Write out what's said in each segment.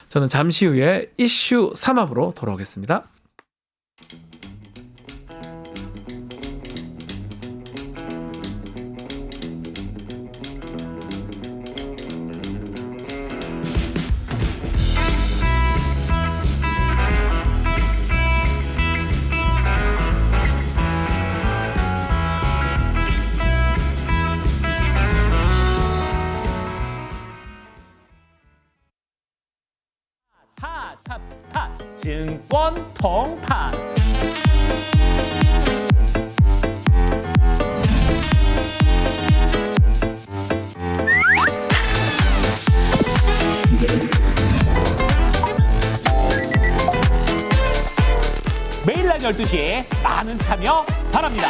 저는 잠시 후에 이슈 3합으로 돌아오겠습니다. 증권 통탄. 매일 낮 12시에 많은 참여 바랍니다.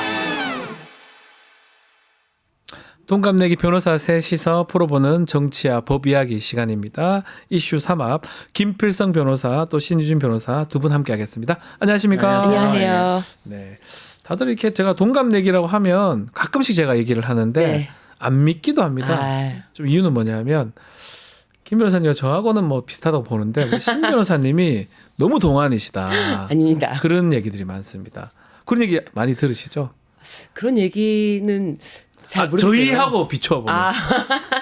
동갑내기 변호사 셋이서 풀어보는 정치와 법 이야기 시간입니다. 이슈 3합 김필성 변호사 또 신유진 변호사 두 분 함께 하겠습니다. 안녕하십니까? 안녕하세요. 네. 다들 이렇게 제가 동갑내기라고 하면 가끔씩 제가 얘기를 하는데 네. 안 믿기도 합니다. 좀 이유는 뭐냐면 김 변호사님과 저하고는 뭐 비슷하다고 보는데 우리 신 변호사님이 너무 동안이시다. 아닙니다. 그런 얘기들이 많습니다. 그런 얘기 많이 들으시죠? 그런 얘기는 잘 모르겠어요. 저희하고 비춰보면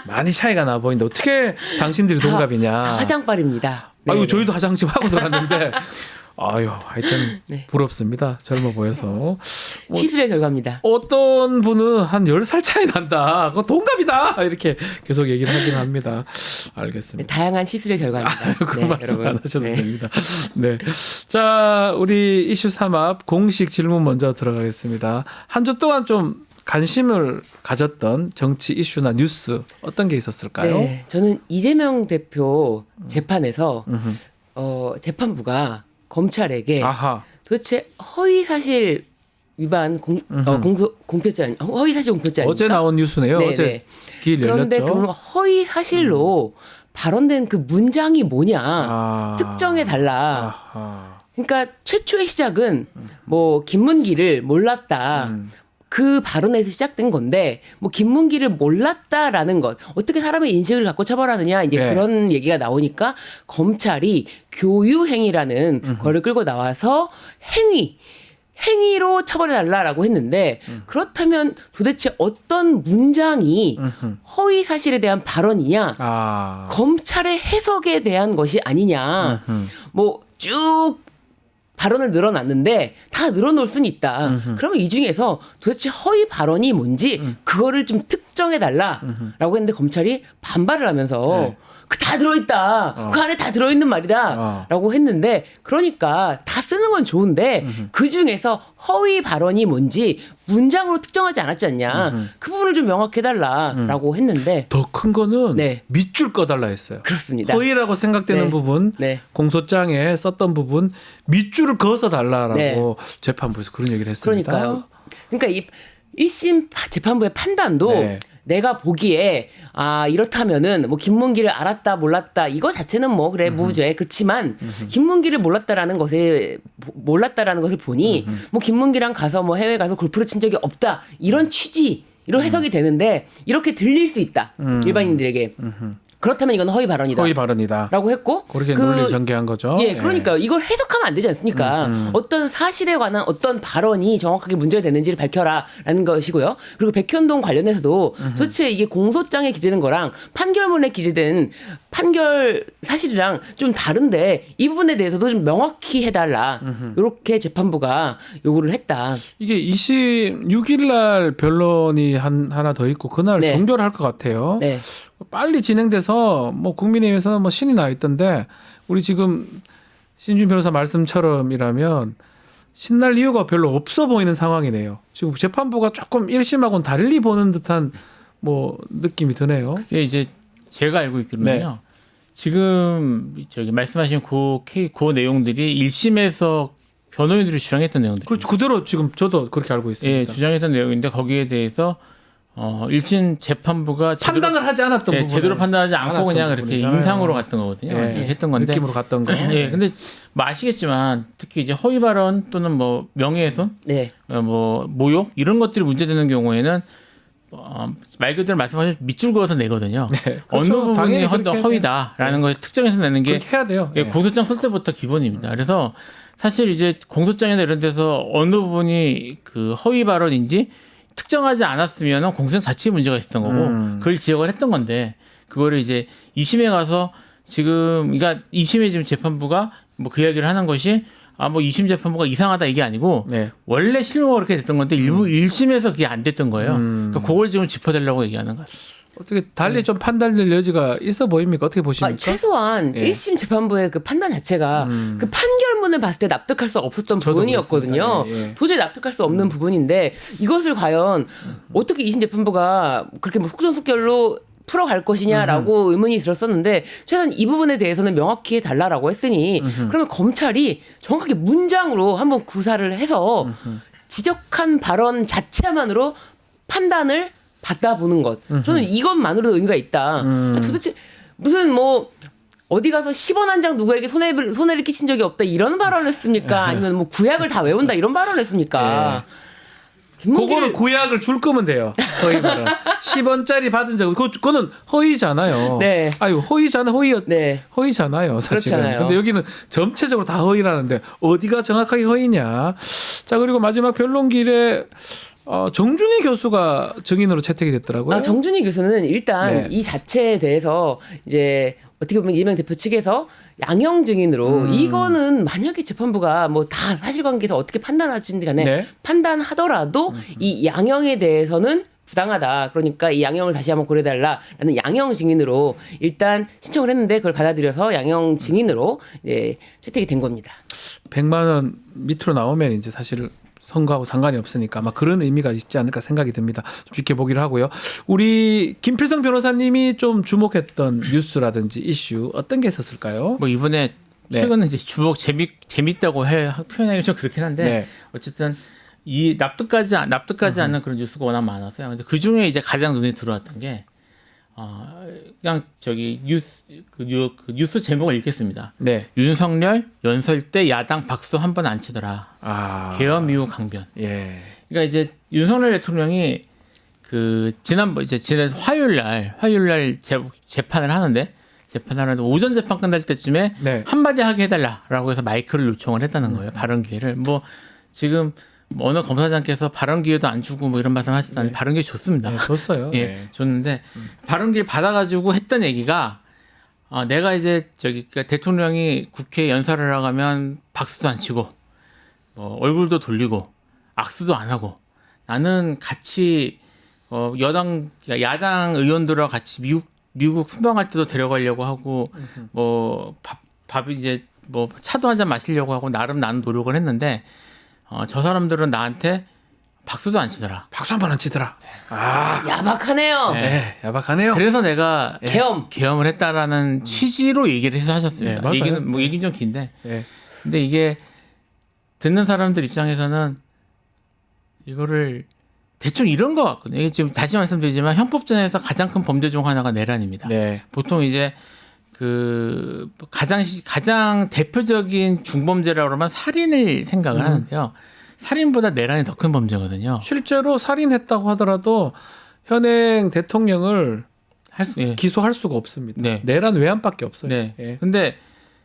많이 차이가 나 보이는데 어떻게 당신들이 동갑이냐. 다 화장빨입니다. 네. 아유 저희도 화장집 하고 들어갔는데 아유 하여튼 네. 부럽습니다. 젊어 보여서. 뭐 시술의 결과입니다. 어떤 분은 한 10살 차이 난다. 그거 동갑이다. 이렇게 계속 얘기를 하긴 합니다. 알겠습니다. 네, 다양한 시술의 결과입니다. 그 네, 말씀 여러분. 안 하셔도 네. 됩니다. 네. 자, 우리 이슈 3합 공식 질문 먼저 들어가겠습니다. 한 주 동안 좀 관심을 가졌던 정치 이슈나 뉴스 어떤 게 있었을까요? 네, 저는 이재명 대표 재판에서 재판부가 검찰에게 아하. 도대체 허위사실 위반 공표죄 허위사실 공표죄 아닙니까? 어제 나온 뉴스네요. 네네. 어제 길 그런데 열렸죠. 그 허위사실로 발언된 그 문장이 뭐냐 특정해 달라. 아하. 그러니까 최초의 시작은 뭐 김문기를 몰랐다. 그 발언에서 시작된 건데 뭐 김문기를 몰랐다라는 것 어떻게 사람의 인식을 갖고 처벌하느냐 이제 네. 그런 얘기가 나오니까 검찰이 교유행위라는 거를 끌고 나와서 행위로 처벌해달라라고 했는데 그렇다면 도대체 어떤 문장이 허위 사실에 대한 발언이냐 검찰의 해석에 대한 것이 아니냐 뭐 쭉 발언을 늘어놨는데 다 늘어놓을 수는 있다. 그러면 이 중에서 도대체 허위 발언이 뭔지 그거를 좀 특정해달라라고 했는데 검찰이 반발을 하면서 네. 그 다 들어있다. 그 안에 다 들어있는 말이다라고 했는데 그러니까 다 쓰는 건 좋은데 그 중에서 허위 발언이 뭔지 문장으로 특정하지 않았지 않냐. 그 부분을 좀 명확해달라라고 했는데 더 큰 거는 네. 밑줄 꺼달라 했어요. 그렇습니다. 허위라고 생각되는 네. 부분, 네. 공소장에 썼던 부분 밑줄을 그어서 달라라고 네. 재판부에서 그런 얘기를 했습니다. 그러니까요. 그러니까 이 1심 재판부의 판단도 네. 내가 보기에 이렇다면은 뭐 김문기를 알았다 몰랐다 이거 자체는 뭐 그래 무죄 그렇지만 김문기를 몰랐다라는 것을 보니 뭐 김문기랑 가서 뭐 해외 가서 골프를 친 적이 없다 이런 취지로 해석이 되는데 이렇게 들릴 수 있다 일반인들에게 그렇다면 이건 허위 발언이다. 허위 발언이다. 라고 했고 그렇게 논리 전개한 거죠. 예, 그러니까 이걸 해석하면 안 되지 않습니까? 어떤 사실에 관한 어떤 발언이 정확하게 문제가 되는지를 밝혀라라는 것이고요. 그리고 백현동 관련해서도 도대체 이게 공소장에 기재된 거랑 판결문에 기재된 판결 사실이랑 좀 다른데 이 부분에 대해서도 좀 명확히 해달라. 이렇게 재판부가 요구를 했다. 이게 26일 날 변론이 하나 더 있고 그날 네. 종결할 것 같아요. 네. 빨리 진행돼서 뭐 국민의힘에서는 뭐 신이 나 있던데 우리 지금 신준 변호사 말씀처럼이라면 신날 이유가 별로 없어 보이는 상황이네요. 지금 재판부가 조금 1심하고는 달리 보는 듯한 뭐 느낌이 드네요. 그게 이제 제가 알고 있기로는요. 지금 저기 말씀하신 그 내용들이 1심에서 변호인들이 주장했던 내용들. 그렇죠. 그대로 지금 저도 그렇게 알고 있습니다. 예, 주장했던 내용인데 거기에 대해서 1심 재판부가 판단을 하지 않았던 부분. 제대로 판단하지 않고 그냥 이렇게 부분이잖아요. 임상으로 갔던 거거든요. 예, 했던 건데. 느낌으로 갔던 거. 예, 근데 뭐 아시겠지만 특히 이제 허위 발언 또는 뭐 명예훼손, 네. 뭐 모욕 이런 것들이 문제되는 경우에는 말 그대로 말씀하신 밑줄 그어서 내거든요. 네, 어느 그렇죠. 부분이 당연히 그렇게 해야 허위다라는 걸 특정해서 내는 게 그렇게 해야 돼요. 예, 예. 공소장 쓸 때부터 기본입니다. 그래서 사실 이제 공소장이나 이런 데서 어느 부분이 그 허위 발언인지 특정하지 않았으면 공소장 자체에 문제가 있었던 거고 그걸 지적을 했던 건데 그거를 이제 2심에 가서 지금 그러니까 2심에 지금 재판부가 뭐 그 이야기를 하는 것이 뭐 2심 재판부가 이상하다 이게 아니고 네. 원래 실무가 그렇게 됐던 건데 일부 1심에서 그게 안 됐던 거예요. 그러니까 그걸 지금 짚어달라고 얘기하는 것 같습니다. 어떻게 달리 좀 판단될 여지가 있어 보입니까? 어떻게 보십니까? 최소한 예. 1심 재판부의 그 판단 자체가 그 판결문을 봤을 때 납득할 수 없었던 저도 부분이었거든요. 그렇습니다. 예. 도저히 납득할 수 없는 부분인데 이것을 과연 어떻게 2심 재판부가 그렇게 뭐 속전속결로 풀어갈 것이냐라고 의문이 들었었는데 최소한 이 부분에 대해서는 명확히 해달라라고 했으니 그러면 검찰이 정확하게 문장으로 한번 구사를 해서 지적한 발언 자체만으로 판단을 받아보는 것. 저는 이것만으로도 의미가 있다. 도대체 무슨 뭐 어디 가서 10원 한 장 누구에게 손해를 끼친 적이 없다 이런 발언을 했습니까? 아니면 뭐 구약을 다 외운다 이런 발언을 했습니까? 그거는 구약을 줄 거면 돼요. 허위 발언. 10원짜리 받은 적 그거는 허위잖아요. 네. 아유 허위잖아 네. 허위잖아요. 사실은. 그렇잖아요. 근데 여기는 전체적으로 다 허위라는데 어디가 정확하게 허위냐. 자 그리고 마지막 변론길에 정준희 교수가 증인으로 채택이 됐더라고요. 정준희 교수는 일단 네. 이 자체에 대해서 이제 어떻게 보면 이재명 대표 측에서 양형 증인으로 이거는 만약에 재판부가 뭐 다 사실관계에서 어떻게 판단하든지 간에 네. 판단하더라도 이 양형에 대해서는 부당하다. 그러니까 이 양형을 다시 한번 고려해달라라는 양형 증인으로 일단 신청을 했는데 그걸 받아들여서 양형 증인으로 이제 채택이 된 겁니다. 100만 원 밑으로 나오면 이제 사실 선거하고 상관이 없으니까 아마 그런 의미가 있지 않을까 생각이 듭니다. 좀 지켜보기로 하고요. 우리 김필성 변호사님이 좀 주목했던 뉴스라든지 이슈 어떤 게 있었을까요? 뭐 이번에 네. 최근에 이제 주목 재밌다고 표현하기 좀 그렇긴 한데 네. 어쨌든 이 납득하지 않는 그런 뉴스가 워낙 많아서요. 근데 그 중에 이제 가장 눈에 들어왔던 게 그냥 저기 뉴스 제목을 읽겠습니다. 네. 윤석열 연설 때 야당 박수 한 번 안 치더라. 계엄 이후 강변. 예. 그러니까 이제 윤석열 대통령이 그 지난 화요일 날 재판을 하는데 오전 재판 끝날 때쯤에 네. 한마디 하게 해달라라고 해서 마이크를 요청을 했다는 거예요. 발언 기회를. 뭐 지금 어느 검사장께서 발언 기회도 안 주고 뭐 이런 말씀 하시다니 발언 기회 좋습니다. 네, 줬어요. 예, 네. 줬는데 발언 기회 받아가지고 했던 얘기가 내가 이제 그러니까 대통령이 국회 연설을 하면 박수도 안 치고 얼굴도 돌리고 악수도 안 하고 나는 같이 야당 의원들과 같이 미국 순방할 때도 데려가려고 하고 밥 이제 차도 한잔 마시려고 하고 나름 나는 노력을 했는데 저 사람들은 나한테 박수도 안 치더라. 박수 한 번 안 치더라. 야박하네요. 네, 야박하네요. 그래서 내가 계엄을 했다라는 취지로 얘기를 해서 하셨습니다. 맞아요. 얘기는 좀 긴데. 네. 근데 이게 듣는 사람들 입장에서는 이거를 대충 이런 것 같거든요. 이게 지금 다시 말씀드리지만 형법전에서 가장 큰 범죄 중 하나가 내란입니다. 네. 보통 이제 그 가장 대표적인 중범죄라고 그러면 살인을 생각을 하는데요. 살인보다 내란이 더 큰 범죄거든요. 실제로 살인했다고 하더라도 현행 대통령을 기소할 수가 없습니다. 네. 내란 외환밖에 없어요. 네. 예. 근데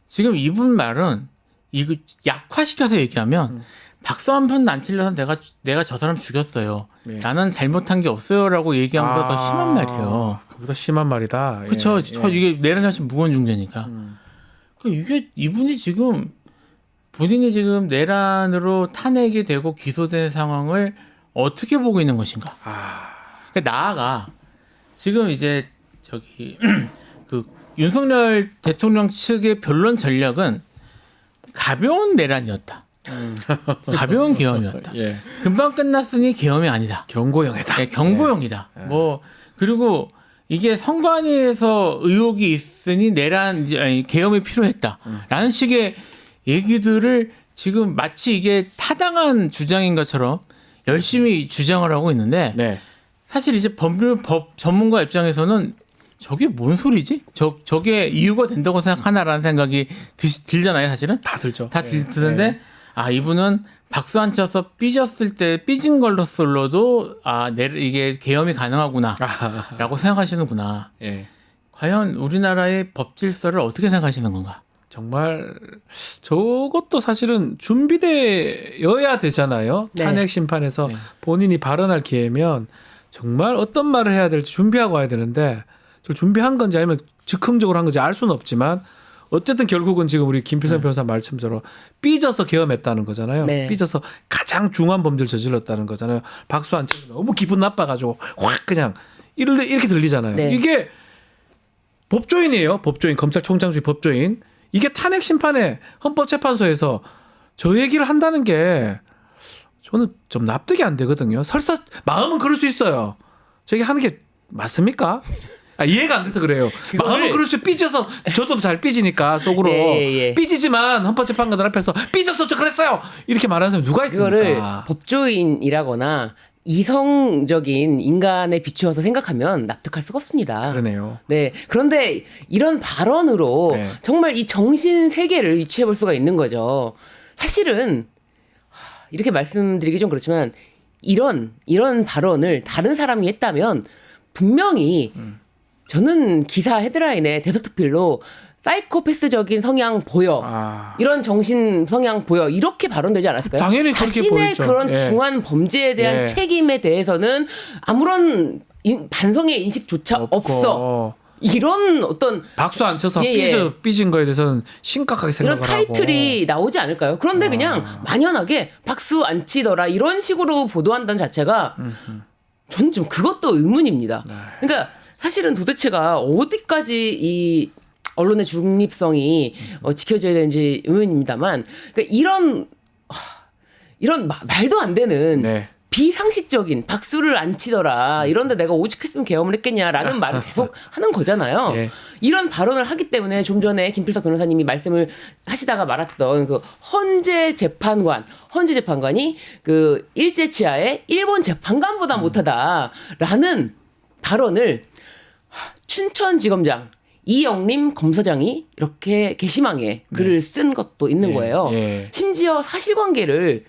지금 이분 말은 이거 약화시켜서 얘기하면 박수 한 번 안 치려서 내가 저 사람 죽였어요. 네. 나는 잘못한 게 없어요라고 얘기한 것보다 더 심한 말이에요. 그보다 심한 말이다. 그렇죠. 예. 이게 내란 자체 무거운 중죄니까. 이게 이분이 지금 본인이 지금 내란으로 탄핵이 되고 기소된 상황을 어떻게 보고 있는 것인가? 그러니까 나아가 지금 이제 그 윤석열 대통령 측의 변론 전략은 가벼운 내란이었다. 가벼운 계엄이었다. 예. 금방 끝났으니 계엄이 아니다. 경고형이다. 네, 경고형이다. 그리고 이게 선관위에서 의혹이 있으니 계엄이 필요했다라는 식의 얘기들을 지금 마치 이게 타당한 주장인 것처럼 열심히 주장을 하고 있는데 네. 사실 이제 법 전문가 입장에서는 저게 뭔 소리지? 저게 이유가 된다고 생각하나라는 생각이 들잖아요, 사실은. 다 들죠. 다 드는데 이분은 박수 안 쳐서 삐졌을 때 삐진 걸로서도 이게 계엄이 가능하구나라고 생각하시는구나. 예. 과연 우리나라의 법 질서를 어떻게 생각하시는 건가? 정말 저것도 사실은 준비되어야 되잖아요. 네. 탄핵 심판에서 네. 본인이 발언할 기회면 정말 어떤 말을 해야 될지 준비하고 와야 되는데 저 준비한 건지 아니면 즉흥적으로 한 건지 알 수는 없지만 어쨌든 결국은 지금 우리 김필성 변호사 말씀대로 삐져서 계엄했다는 거잖아요. 네. 삐져서 가장 중한 범죄를 저질렀다는 거잖아요. 박수 안 치면 너무 기분 나빠가지고 확 그냥 이렇게 들리잖아요. 네. 이게 법조인이에요. 법조인, 검찰총장 주의 법조인. 이게 탄핵 심판에 헌법재판소에서 저 얘기를 한다는 게 저는 좀 납득이 안 되거든요. 설사 마음은 그럴 수 있어요. 저게 하는 게 맞습니까? 이해가 안 돼서 그래요. 마음은 그럴 수 삐져서 저도 잘 삐지니까 속으로 예. 삐지지만 헌법재판관들 앞에서 삐졌어 저 그랬어요 이렇게 말하는 사람이 누가 있습니까? 그거를 법조인이라거나 이성적인 인간에 비추어서 생각하면 납득할 수가 없습니다. 그러네요. 네. 그런데 이런 발언으로 네. 정말 이 정신 세계를 유추해 볼 수가 있는 거죠. 사실은 이렇게 말씀드리기 좀 그렇지만 이런 발언을 다른 사람이 했다면 분명히 저는 기사 헤드라인에 대서특필로 사이코패스적인 성향 보여. 이런 정신 성향 보여. 이렇게 발언되지 않았을까요? 당연히 그렇게 자신의 보이죠. 그런 예. 중한 범죄에 대한 예. 책임에 대해서는 아무런 반성의 인식조차 없어. 이런 어떤 박수 안 쳐서 예. 삐진 거에 대해서는 심각하게 이런 생각을 하고 타이틀이 나오지 않을까요? 그런데 그냥 만연하게 박수 안 치더라 이런 식으로 보도한다는 자체가 저는 좀 그것도 의문입니다. 그러니까 사실은 도대체가 어디까지 이 언론의 중립성이 지켜져야 되는지 의문입니다만 그러니까 이런 말도 안 되는 네. 비상식적인 박수를 안 치더라 이런데 내가 오죽했으면 계엄을 했겠냐라는 말을 계속 하는 거잖아요. 예. 이런 발언을 하기 때문에 좀 전에 김필석 변호사님이 말씀을 하시다가 말았던 그 헌재 재판관이 그 일제치하의 일본 재판관보다 못하다라는 발언을 춘천지검장 이영림 검사장이 이렇게 게시망에 글을 쓴 것도 있는 거예요. 예. 심지어 사실관계를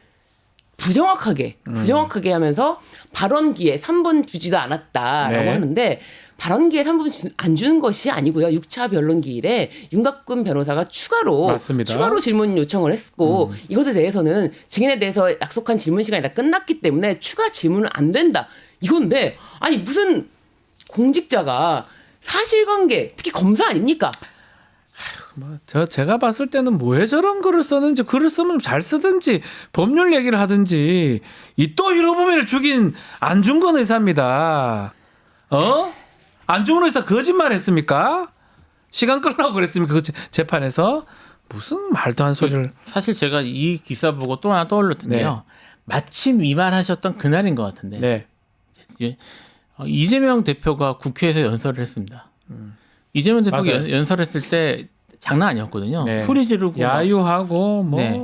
부정확하게 하면서 발언 기회 3분 주지도 않았다라고 네. 하는데 발언 기회 3분 안 주는 것이 아니고요. 6차 변론 기일에 윤곽근 변호사가 추가로 질문 요청을 했고 이것에 대해서는 증인에 대해서 약속한 질문 시간이 다 끝났기 때문에 추가 질문은 안 된다. 이건데 아니 무슨 공직자가 사실관계 특히 검사 아닙니까? 제가 봤을 때는 왜 저런 글을 썼는지 글을 쓰면 잘 쓰든지 법률 얘기를 하든지 이 또 히로부미를 죽인 안중근 의사입니다. 안중근 의사 거짓말했습니까? 시간 끌라고 그랬습니까? 그 재판에서 무슨 말도 안 소리를. 사실 제가 이 기사 보고 또 하나 떠올렸던데요. 마침 이 말 하셨던 그날인 것 같은데 네. 이제 이재명 대표가 국회에서 연설을 했습니다. 이재명 대표가 맞아요. 연설했을 때 장난 아니었거든요. 네. 소리 지르고 야유하고 뭐 네.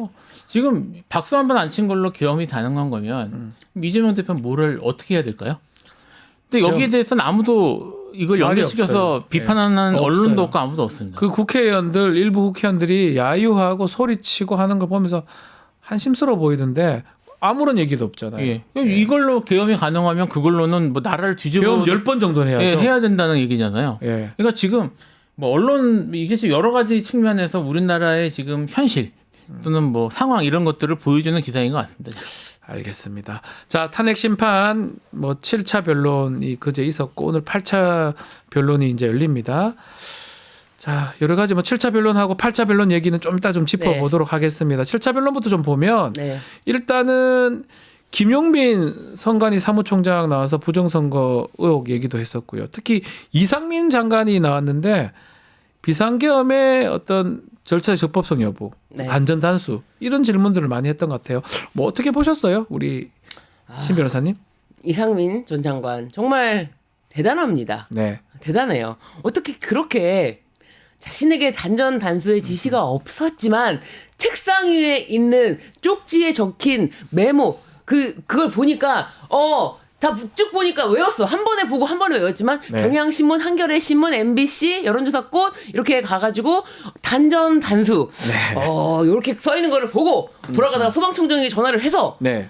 지금 박수 한 번 안 친 걸로 계엄이 가능한 거면 이재명 대표는 뭐를 어떻게 해야 될까요? 근데 여기에 대해서는 아무도 이걸 말이 연결시켜서 없어요. 비판하는 네. 언론도 없어요. 없고 아무도 없습니다. 그 국회의원들 일부 국회의원들이 야유하고 소리치고 하는 걸 보면서 한심스러워 보이던데 아무런 얘기도 없잖아요. 예. 이걸로 계엄이 가능하면 그걸로는 뭐 나라를 뒤집어 계엄 10번 정도는 해야죠. 예, 해야 된다는 얘기잖아요. 예. 그러니까 지금 뭐 언론 이게 지금 여러 가지 측면에서 우리나라의 지금 현실 또는 뭐 상황 이런 것들을 보여주는 기사인 것 같습니다. 알겠습니다. 자, 탄핵 심판 뭐 7차 변론이 그제 있었고 오늘 8차 변론이 이제 열립니다. 자, 여러 가지 뭐 7차 변론하고 8차 변론 얘기는 좀 이따 좀 짚어보도록 하겠습니다. 7차 변론부터 좀 보면 일단은 김용민 선관위 사무총장 나와서 부정선거 의혹 얘기도 했었고요. 특히 이상민 장관이 나왔는데 비상계엄의 어떤 절차의 적법성 여부, 단전 단수 이런 질문들을 많이 했던 것 같아요. 뭐 어떻게 보셨어요, 우리 신 변호사님? 이상민 전 장관 정말 대단합니다. 네, 대단해요. 어떻게 그렇게 자신에게 단전 단수의 지시가 없었지만 책상 위에 있는 쪽지에 적힌 메모 그걸 보니까 다 쭉 보니까 외웠어. 한 번에 보고 한 번에 외웠지만 네. 경향신문, 한겨레신문, MBC, 여론조사꽃 이렇게 가가지고 단전 단수 네. 이렇게 써 있는 거를 보고 돌아가다가 소방청장에게 전화를 해서 네.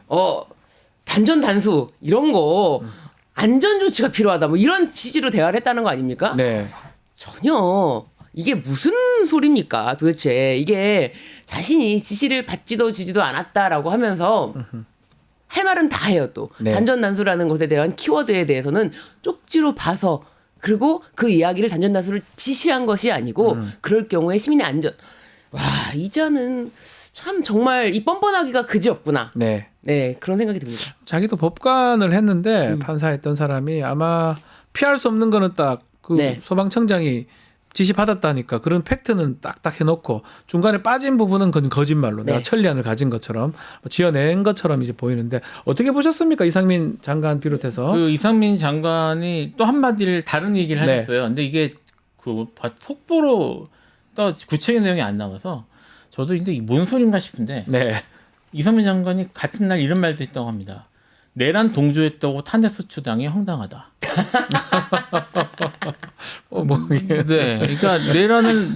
단전 단수 이런 거 안전 조치가 필요하다. 뭐 이런 취지로 대화를 했다는 거 아닙니까? 네. 전혀 이게 무슨 소리입니까? 도대체 이게 자신이 지시를 받지도 주지도 않았다라고 하면서 할 말은 다 해요 또. 네. 단전단수라는 것에 대한 키워드에 대해서는 쪽지로 봐서 그리고 그 이야기를 단전단수를 지시한 것이 아니고 그럴 경우에 시민의 안전. 와 이자는 참 정말 이 뻔뻔하기가 그지없구나. 네. 네 그런 생각이 듭니다. 자기도 법관을 했는데 판사했던 사람이 아마 피할 수 없는 거는 딱 그 네. 소방청장이 지시 받았다니까 그런 팩트는 딱딱 해놓고 중간에 빠진 부분은 그건 거짓말로 네. 내가 천리안을 가진 것처럼 지어낸 것처럼 이제 보이는데 어떻게 보셨습니까? 이상민 장관 비롯해서 그 이상민 장관이 또 한마디를 다른 얘기를 네. 하셨어요. 근데 이게 그 속보로 또 구체적인 내용이 안 나와서 저도 근데 이게 뭔 소린가 싶은데 네. 이상민 장관이 같은 날 이런 말도 했다고 합니다. 내란 동조했다고 탄핵소추당이 황당하다. 뭐 이게 네, 그러니까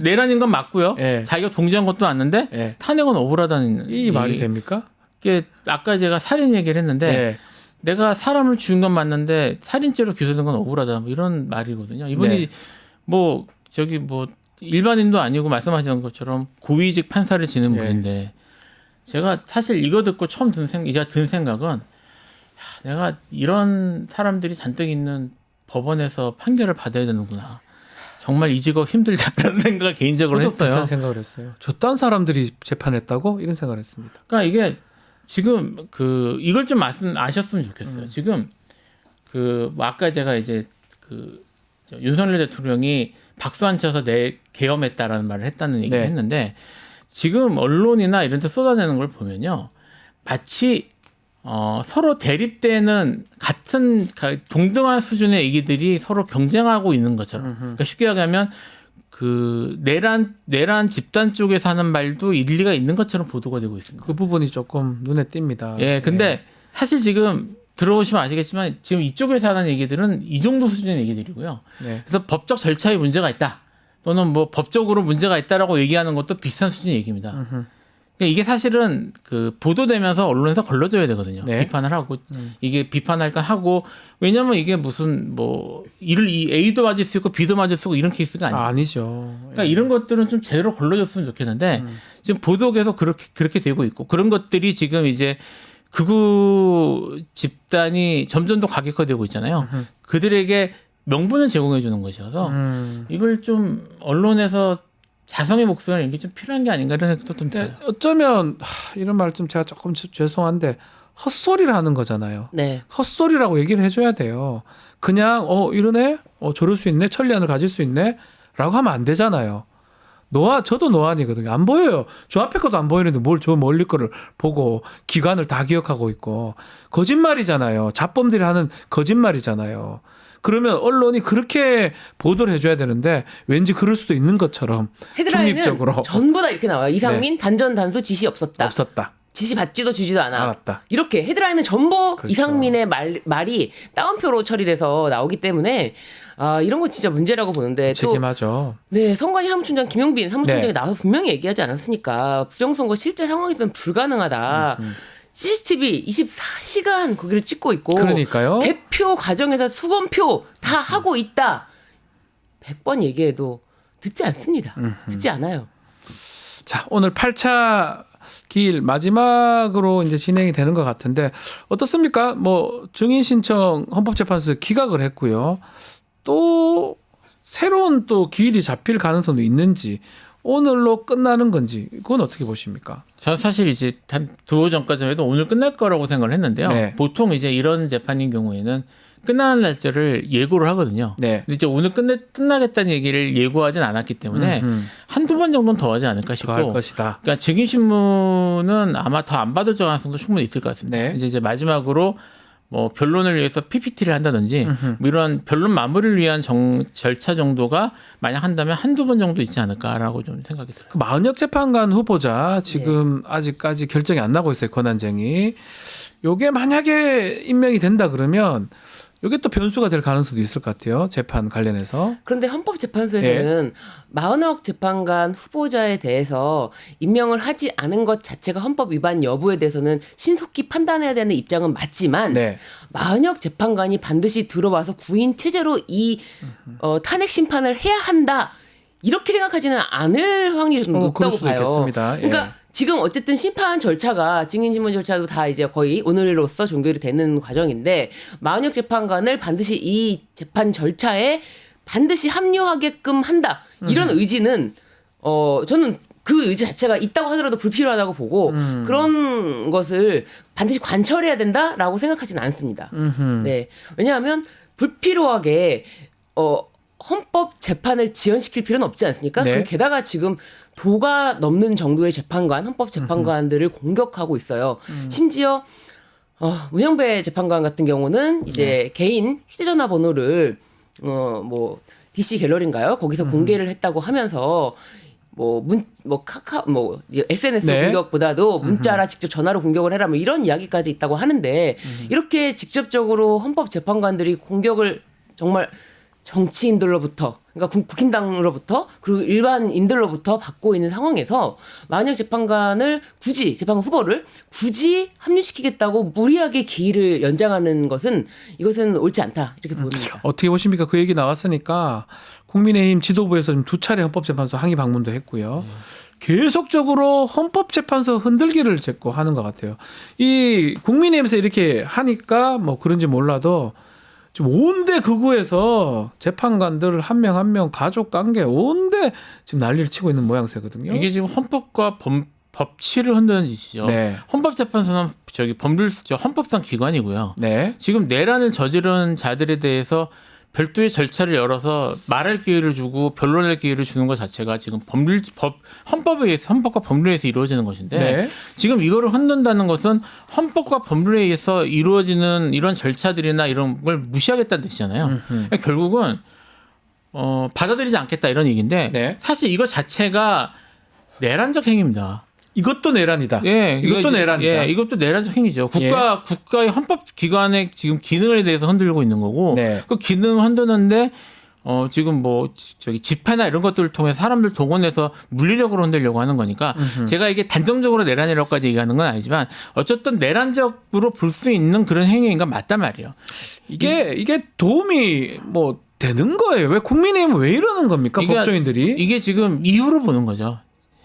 내란인 건 맞고요. 네. 자기가 동조한 것도 맞는데 네. 탄핵은 억울하다는 이 말이 됩니까? 이게 아까 제가 살인 얘기를 했는데 네. 내가 사람을 죽인 건 맞는데 살인죄로 기소된 건 억울하다. 뭐 이런 말이거든요. 이분이 네. 뭐 저기 뭐 일반인도 아니고 말씀하시는 것처럼 고위직 판사를 지는 네. 분인데 제가 사실 이거 듣고 처음 든 생각은 내가 이런 사람들이 잔뜩 있는 법원에서 판결을 받아야 되는구나. 정말 이 직업 힘들다라는 생각을 개인적으로 저도 했어요. 비슷한 생각을 했어요. 저딴 사람들이 재판했다고 이런 생각을 했습니다. 그러니까 이게 지금 그 이걸 좀 아셨으면 좋겠어요. 지금 그뭐 아까 제가 이제 저 윤석열 대통령이 박수 안 쳐서 내 계엄했다라는 말을 했다는 얘기를 네. 했는데 지금 언론이나 이런 데 쏟아내는 걸 보면요. 마치 서로 대립되는 같은 동등한 수준의 얘기들이 서로 경쟁하고 있는 것처럼. 그러니까 쉽게 얘기하면 그 내란 집단 쪽에서 하는 말도 일리가 있는 것처럼 보도가 되고 있습니다. 그 부분이 조금 눈에 띕니다. 예, 근데 사실 지금 들어오시면 아시겠지만 지금 이쪽에서 하는 얘기들은 이 정도 수준의 얘기들이고요. 네. 그래서 법적 절차에 문제가 있다. 또는 뭐 법적으로 문제가 있다라고 얘기하는 것도 비슷한 수준의 얘기입니다. 그러니까 이게 사실은 그 보도되면서 언론에서 걸러줘야 되거든요. 네. 비판을 하고 이게 비판할 건 하고 왜냐면 이게 무슨 뭐 이 A도 맞을 수 있고 B도 맞을 수 있고 이런 케이스가 아니에요. 아니죠. 그러니까 이런 것들은 좀 제대로 걸러줬으면 좋겠는데 지금 보도 계속 그렇게 되고 있고 그런 것들이 지금 이제 극우 집단이 점점 더 과격화되고 있잖아요. 그들에게 명분을 제공해 주는 것이어서 이걸 좀 언론에서 자성의 목소리나 이런 게 좀 필요한 게 아닌가 이런 생각도 좀 들어요. 어쩌면 이런 말 좀 제가 조금 죄송한데 헛소리를 하는 거잖아요. 네. 헛소리라고 얘기를 해줘야 돼요. 그냥 이러네, 저럴 수 있네, 천리안을 가질 수 있네라고 하면 안 되잖아요. 저도 노안이거든요. 안 보여요. 저 앞에 것도 안 보이는데 뭘 저 멀리 거를 보고 기관을 다 기억하고 있고 거짓말이잖아요. 잡범들이 하는 거짓말이잖아요. 그러면 언론이 그렇게 보도를 해줘야 되는데 왠지 그럴 수도 있는 것처럼 헤드라인은 중립적으로 전부 다 이렇게 나와요. 이상민 단전 단수 지시 없었다. 없었다. 지시 받지도 주지도 않아. 알았다. 이렇게 헤드라인은 전부 그렇죠. 이상민의 말이 따옴표로 처리돼서 나오기 때문에 이런 거 진짜 문제라고 보는데 또 책임하죠. 네, 선관위 사무총장 김용빈 사무총장이 네. 나와서 분명히 얘기하지 않았습니까? 부정선거 실제 상황에서는 불가능하다. CCTV 24시간 거기를 찍고 있고 그러니까요. 개표 과정에서 수검표 다 하고 있다. 100번 얘기해도 듣지 않습니다. 듣지 않아요. 자, 오늘 8차 기일 마지막으로 이제 진행이 되는 것 같은데 어떻습니까? 뭐 증인 신청 헌법재판소에서 기각을 했고요. 또 새로운 또 기일이 잡힐 가능성도 있는지 오늘로 끝나는 건지 그건 어떻게 보십니까? 저 사실 이제 한 두어 전까지만 해도 오늘 끝날 거라고 생각을 했는데요. 네. 보통 이제 이런 재판인 경우에는 끝나는 날짜를 예고를 하거든요. 네. 근데 이제 오늘 끝나겠다는 얘기를 예고하진 않았기 때문에 한두 번 정도는 더 하지 않을까 싶고. 할 것이다. 그러니까 증인신문은 아마 더 안 받을 가능성도 충분히 있을 것 같습니다. 네. 이제 마지막으로 뭐 변론을 위해서 PPT를 한다든지 뭐 이런 변론 마무리를 위한 절차 정도가 만약 한다면 한두 번 정도 있지 않을까라고 좀 생각이 들어요. 그 마은혁 재판관 후보자 지금 아직까지 결정이 안 나고 있어요. 권한쟁이. 요게 만약에 임명이 된다 그러면 요게 또 변수가 될 가능성도 있을 것 같아요. 재판 관련해서. 그런데 헌법재판소에서는 40억 재판관 후보자에 대해서 임명을 하지 않은 것 자체가 헌법 위반 여부에 대해서는 신속히 판단해야 되는 입장은 맞지만 네. 40억 재판관이 반드시 들어와서 구인 체제로 이 탄핵 심판을 해야 한다. 이렇게 생각하지는 않을 확률이 좀 그럴 높다고 수도 봐요. 있겠습니다. 예. 그러니까 지금 어쨌든 심판 절차가 증인지문 절차도 다 이제 거의 오늘로써 종결이 되는 과정인데 40억 재판관을 반드시 이 재판 절차에 반드시 합류하게끔 한다. 이런 의지는 저는 그 의지 자체가 있다고 하더라도 불필요하다고 보고 그런 것을 반드시 관철해야 된다라고 생각하지는 않습니다. 네. 왜냐하면 불필요하게 헌법 재판을 지연시킬 필요는 없지 않습니까? 네. 그리고 게다가 지금 도가 넘는 정도의 재판관, 헌법 재판관들을 공격하고 있어요. 심지어 문영배 재판관 같은 경우는 이제 개인 휴대전화 번호를 뭐 DC 갤러리인가요? 거기서 공개를 했다고 하면서 SNS 네. 공격보다도 문자라 직접 전화로 공격을 해라 뭐 이런 이야기까지 있다고 하는데 이렇게 직접적으로 헌법 재판관들이 공격을 정말 정치인들로부터 그러니까 국힘당으로부터 그리고 일반인들로부터 받고 있는 상황에서 만약 재판관 후보를 굳이 합류시키겠다고 무리하게 기일을 연장하는 것은 이것은 옳지 않다 이렇게 보입니다. 어떻게 보십니까? 그 얘기 나왔으니까 국민의힘 지도부에서 지금 2차례 헌법재판소 항의 방문도 했고요. 계속적으로 헌법재판소 흔들기를 제고 하는 것 같아요. 이 국민의힘에서 이렇게 하니까 뭐 그런지 몰라도 지금 온데 극우에서 재판관들 한 명 한 명 가족 관계 온데 지금 난리를 치고 있는 모양새거든요. 이게 지금 헌법과 법치를 흔드는 짓이죠. 네. 헌법재판소는 헌법상 기관이고요. 네. 지금 내란을 저지른 자들에 대해서 별도의 절차를 열어서 말할 기회를 주고 변론할 기회를 주는 것 자체가 지금 헌법에 의해서 헌법과 법률에 의해서 이루어지는 것인데 네. 지금 이거를 흔든다는 것은 헌법과 법률에 의해서 이루어지는 이런 절차들이나 이런 걸 무시하겠다는 뜻이잖아요. 그러니까 결국은 받아들이지 않겠다 이런 얘기인데 네. 사실 이거 자체가 내란적 행위입니다. 이것도 내란이다. 예, 이것도 내란이다. 예, 이것도 내란적 행위죠. 국가의 헌법 기관의 지금 기능에 대해서 흔들고 있는 거고, 네. 그 기능을 흔드는데 지금 집회나 이런 것들을 통해 사람들 동원해서 물리력으로 흔들려고 하는 거니까 제가 이게 단정적으로 내란이라고까지 얘기하는 건 아니지만 어쨌든 내란적으로 볼 수 있는 그런 행위인가 맞단 말이에요. 이게 도움이 뭐 되는 거예요. 왜 국민의힘은 왜 이러는 겁니까? 법조인들이 이게 지금 이유를 보는 거죠.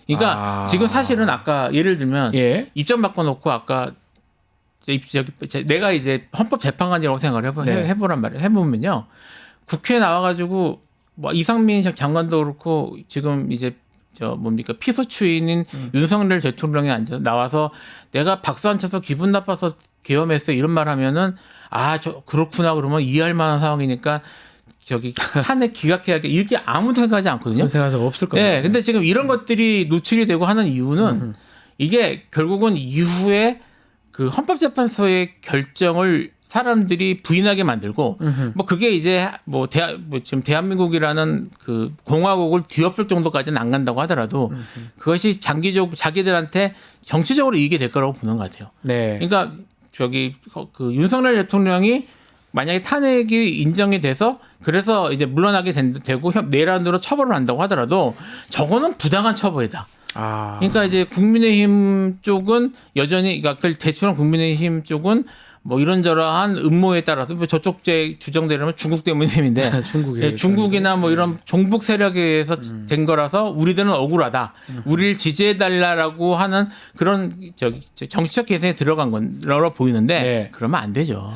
그러니까 지금 사실은 아까 예를 들면 입장 바꿔놓고 아까 내가 이제 헌법재판관이라고 생각을 해보란 말이에요. 해보면요. 국회에 나와가지고 뭐 이상민 장관도 그렇고 지금 이제 피소추인인 윤석열 대통령이 나와서 내가 박수 안 쳐서 기분 나빠서 계엄했어 이런 말 하면은 그렇구나 그러면 이해할 만한 상황이니까 탄핵 기각해야겠 이렇게 아무도 생각하지 않거든요. 생각이 없을 거예요. 네, 근데 지금 이런 것들이 노출이 되고 하는 이유는 이게 결국은 이후에 그 헌법재판소의 결정을 사람들이 부인하게 만들고 뭐 그게 이제 지금 대한민국이라는 그 공화국을 뒤엎을 정도까지는 안 간다고 하더라도 그것이 장기적으로 자기들한테 정치적으로 이익이 될 거라고 보는 것 같아요. 네. 그러니까 그 윤석열 대통령이 만약에 탄핵이 인정이 돼서 그래서 이제 물러나게 되고 내란으로 처벌을 한다고 하더라도 저거는 부당한 처벌이다. 그러니까 이제 국민의힘 쪽은 여전히 그러니까 대충 국민의힘 쪽은 뭐 이런저러한 음모에 따라서 뭐 저쪽 주장대로면 중국 때문인데 중국이나 뭐 이런 종북 세력에 의해서 된 거라서 우리들은 억울하다. 우리를 지지해달라고 하는 그런 정치적 계산에 들어간 거라고 보이는데 그러면 안 되죠.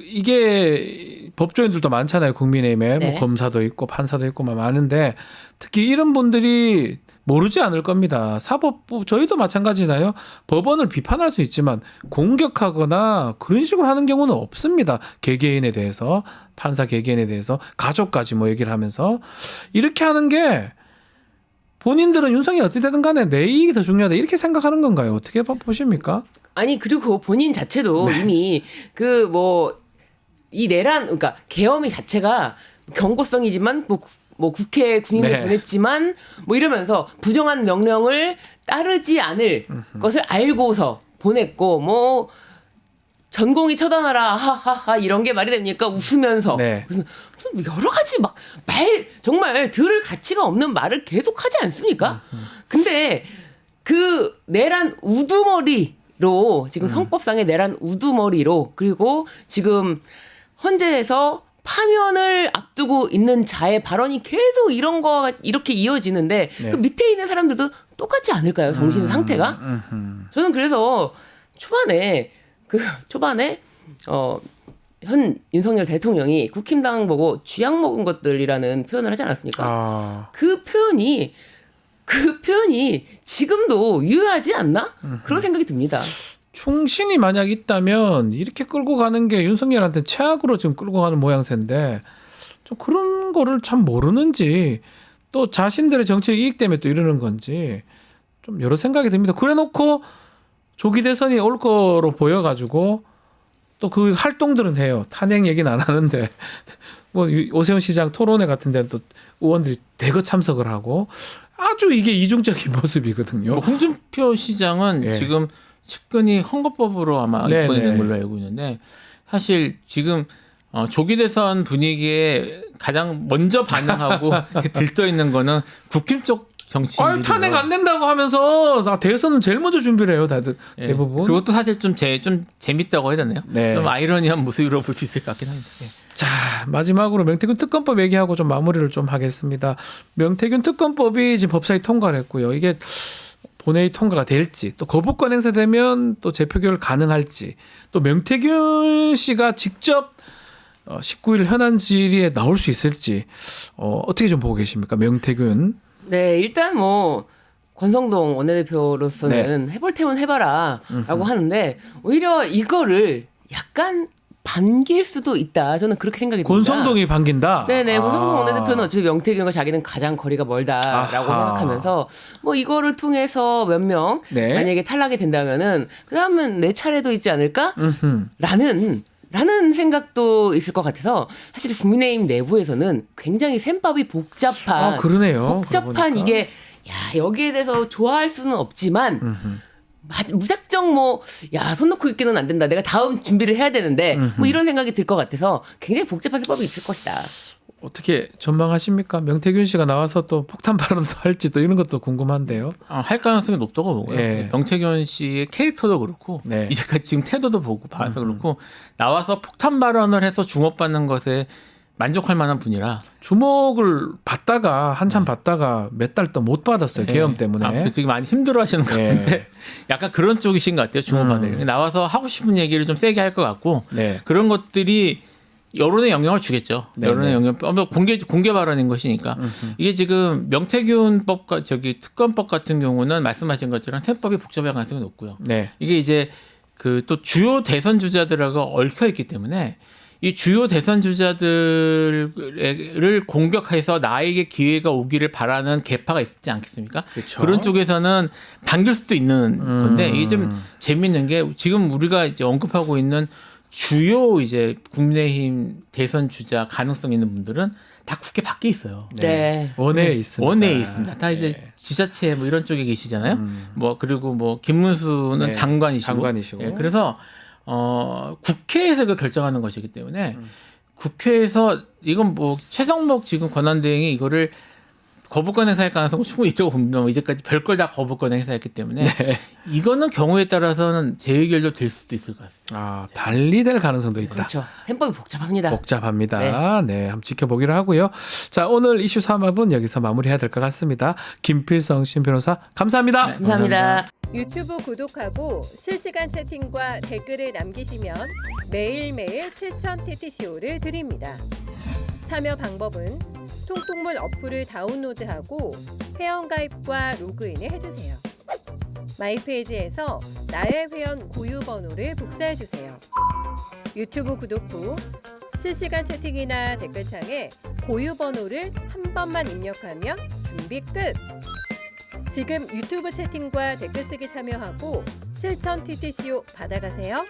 이게 법조인들도 많잖아요. 국민의힘에 뭐 검사도 있고 판사도 있고 많은데 특히 이런 분들이 모르지 않을 겁니다. 사법부 저희도 마찬가지잖아요. 법원을 비판할 수 있지만 공격하거나 그런 식으로 하는 경우는 없습니다. 개개인에 대해서 판사 개개인에 대해서 가족까지 뭐 얘기를 하면서 이렇게 하는 게 본인들은 윤석이 어찌되든 간에 내 이익이 더 중요하다 이렇게 생각하는 건가요? 어떻게 보십니까? 아니 그리고 본인 자체도 이미 이 내란 그러니까 계엄이 자체가 경고성이지만 뭐 국회에 군인을 보냈지만 뭐 이러면서 부정한 명령을 따르지 않을 것을 알고서 보냈고 뭐 전공이 처단하라 하하하 이런 게 말이 됩니까? 웃으면서 네. 무슨 여러 가지 막 말 정말 들을 가치가 없는 말을 계속 하지 않습니까? 근데 그 내란 우두머리로 지금 형법상의 내란 우두머리로 그리고 지금 헌재에서 파면을 앞두고 있는 자의 발언이 계속 이런 거 이렇게 이어지는데 네. 그 밑에 있는 사람들도 똑같지 않을까요? 정신 상태가? 저는 그래서 초반에 현 윤석열 대통령이 국힘당 보고 쥐약 먹은 것들이라는 표현을 하지 않았습니까? 그 표현이 지금도 유효하지 않나? 그런 생각이 듭니다. 충신이 만약 있다면 이렇게 끌고 가는 게 윤석열한테 최악으로 지금 끌고 가는 모양새인데 좀 그런 거를 참 모르는지 또 자신들의 정치적 이익 때문에 또 이러는 건지 좀 여러 생각이 듭니다. 그래놓고 조기 대선이 올 거로 보여가지고 또 그 활동들은 해요. 탄핵 얘기는 안 하는데 뭐 오세훈 시장 토론회 같은 데는 또 의원들이 대거 참석을 하고 아주 이게 이중적인 모습이거든요. 뭐 홍준표 시장은 예. 지금 측근이 헌법법으로 아마 네네. 입건된 걸로 알고 있는데 사실 지금 조기 대선 분위기에 가장 먼저 반응하고 들떠 있는 거는 국힘 쪽 정치인들이요. 탄핵 안 된다고 하면서 나 대선은 제일 먼저 준비를 해요, 다들 예. 대부분. 그것도 사실 좀 재밌다고 해야 되나요? 네. 좀 아이러니한 모습으로 볼 수 있을 것 같긴 합니다. 예. 자, 마지막으로 명태균 특검법 얘기하고 좀 마무리를 좀 하겠습니다. 명태균 특검법이 지금 법사위 통과를 했고요. 이게 본회의 통과가 될지 또 거부권 행사되면 또 재표결 가능할지 또 명태균 씨가 직접 19일 현안 질의에 나올 수 있을지 어떻게 좀 보고 계십니까? 명태균. 네, 일단 뭐 권성동 원내대표로서는 해볼 테면 해봐라라고 하는데 오히려 이거를 약간 반길 수도 있다. 저는 그렇게 생각이 듭니다. 권성동이 반긴다. 네네, 권성동 원내대표는 어차피 명태균과 자기는 가장 거리가 멀다라고 아하. 생각하면서 뭐 이거를 통해서 몇 명 네. 만약에 탈락이 된다면은 그다음은 내 차례도 있지 않을까? 라는 생각도 있을 것 같아서 사실 국민의힘 내부에서는 굉장히 셈법이 복잡한 그러네요. 복잡한 그러고 보니까. 이게 여기에 대해서 좋아할 수는 없지만 무작정 손 놓고 있기는 안 된다. 내가 다음 준비를 해야 되는데 뭐 이런 생각이 들 것 같아서 굉장히 복잡한 셈법이 있을 것이다. 어떻게 전망하십니까? 명태균 씨가 나와서 또 폭탄 발언도 할지 또 이런 것도 궁금한데요. 할 가능성이 높다고 보고요. 예. 명태균 씨의 캐릭터도 그렇고 네. 이제까지 지금 태도도 보고 봐서 그렇고 나와서 폭탄 발언을 해서 주목받는 것에 만족할 만한 분이라 주목을 받다가 한참 받다가 몇 달 또 못 받았어요. 계엄 때문에. 되게 많이 힘들어하시는 것 네. 같은데 약간 그런 쪽이신 것 같아요. 주목받으려면 나와서 하고 싶은 얘기를 좀 세게 할 것 같고 네. 그런 것들이 여론에 영향을 주겠죠. 네, 여론에 네. 영향 공개 발언인 것이니까 이게 지금 명태균법과 특검법 같은 경우는 말씀하신 것처럼 셈법이 복잡할 가능성이 높고요. 네. 이게 이제 그 또 주요 대선 주자들하고 얽혀 있기 때문에 이 주요 대선 주자들을 공격해서 나에게 기회가 오기를 바라는 계파가 있지 않겠습니까? 그렇죠. 그런 쪽에서는 반길 수도 있는 건데 이게 좀 재밌는 게 지금 우리가 이제 언급하고 있는 주요 이제 국민의힘 대선 주자 가능성 있는 분들은 다 국회 밖에 있어요. 네. 원내에 있습니다. 원내에 있습니다. 다 이제 네. 지자체 뭐 이런 쪽에 계시잖아요. 뭐 그리고 뭐 김문수는 네. 장관이시고. 예, 그래서 국회에서 그 결정하는 것이기 때문에 국회에서 이건 뭐 최성목 지금 권한대행이 이거를 거부권 행사할 가능성은 충분히 있다고 봅니다. 이제까지 별걸 다 거부권 행사했기 때문에 이거는 경우에 따라서는 재의결도 될 수도 있을 것 같습니다. 달리 될 가능성도 있다. 그렇죠. 셈법이 복잡합니다. 복잡합니다. 네, 한번 지켜보기로 하고요. 자, 오늘 이슈 3합은 여기서 마무리해야 될 것 같습니다. 김필성 신 변호사 감사합니다. 네, 감사합니다. 유튜브 구독하고 실시간 채팅과 댓글을 남기시면 매일매일 7,000TTCO를 드립니다. 참여 방법은 통통물 어플을 다운로드하고 회원가입과 로그인을 해주세요. 마이페이지에서 나의 회원 고유 번호를 복사해주세요. 유튜브 구독 후 실시간 채팅이나 댓글창에 고유 번호를 한 번만 입력하면 준비 끝! 지금 유튜브 채팅과 댓글 쓰기 참여하고 7,000TTCO 받아가세요.